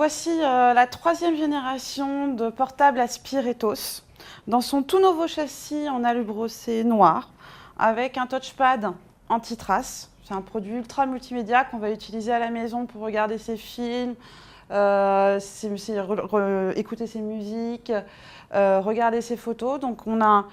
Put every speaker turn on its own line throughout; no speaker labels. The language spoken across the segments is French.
voici la troisième génération de portables Aspire Ethos, dans son tout nouveau châssis en alu brossé noir, avec un touchpad anti-trace. C'est un produit ultra multimédia qu'on va utiliser à la maison pour regarder ses films, écouter ses musiques, regarder ses photos. Donc on a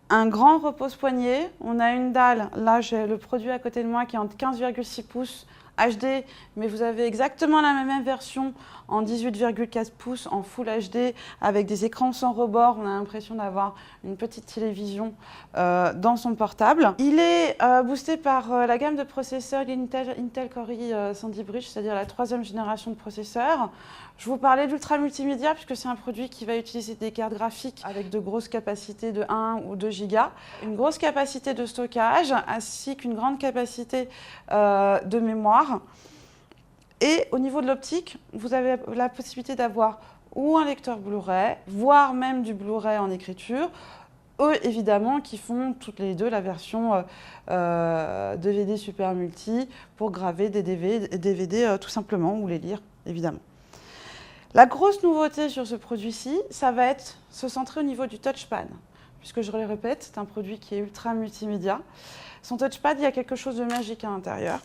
un grand repose-poignet, on a une dalle, là j'ai le produit à côté de moi qui est en 15,6 pouces HD, mais vous avez exactement la même version en 18,4 pouces en Full HD avec des écrans sans rebord. On a l'impression d'avoir une petite télévision dans son portable. Il est boosté par la gamme de processeurs Intel Core i Sandy Bridge, c'est-à-dire la troisième génération de processeurs. Je vous parlais d'ultra multimédia puisque c'est un produit qui va utiliser des cartes graphiques avec de grosses capacités de 1 ou 2 Go, une grosse capacité de stockage ainsi qu'une grande capacité de mémoire. Et au niveau de l'optique, vous avez la possibilité d'avoir ou un lecteur Blu-ray, voire même du Blu-ray en écriture, eux évidemment qui font toutes les deux la version DVD Super Multi pour graver des DVD tout simplement ou les lire évidemment. La grosse nouveauté sur ce produit-ci, ça va être se centrer au niveau du touchpad. Puisque je le répète, c'est un produit qui est ultra multimédia. Son touchpad, il y a quelque chose de magique à l'intérieur.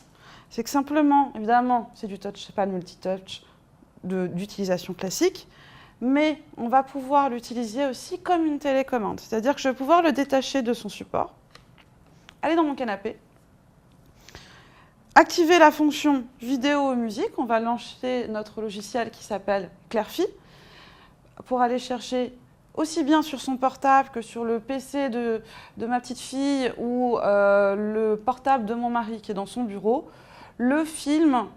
C'est que simplement, évidemment, c'est du touchpad multitouch d'utilisation classique, mais on va pouvoir l'utiliser aussi comme une télécommande. C'est-à-dire que je vais pouvoir le détacher de son support, aller dans mon canapé, activer la fonction vidéo ou musique. On va lancer notre logiciel qui s'appelle Clairfi pour aller chercher aussi bien sur son portable que sur le PC de ma petite fille ou le portable de mon mari qui est dans son bureau, le film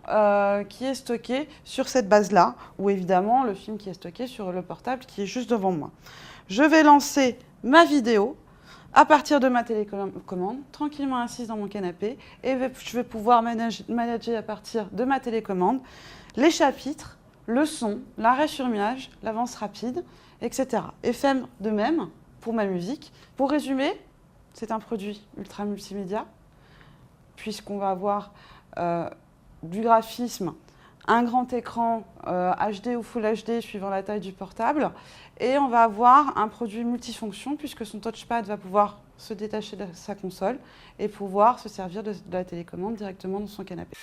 qui est stocké sur cette base-là, ou évidemment le film qui est stocké sur le portable qui est juste devant moi. Je vais lancer ma vidéo à partir de ma télécommande, tranquillement assise dans mon canapé, et je vais pouvoir manager à partir de ma télécommande les chapitres, le son, l'arrêt sur image, l'avance rapide, etc. Et faire de même pour ma musique. Pour résumer, c'est un produit ultra multimédia, puisqu'on va avoir du graphisme, un grand écran HD ou Full HD suivant la taille du portable, et on va avoir un produit multifonction puisque son touchpad va pouvoir se détacher de sa console et pouvoir se servir de la télécommande directement dans son canapé.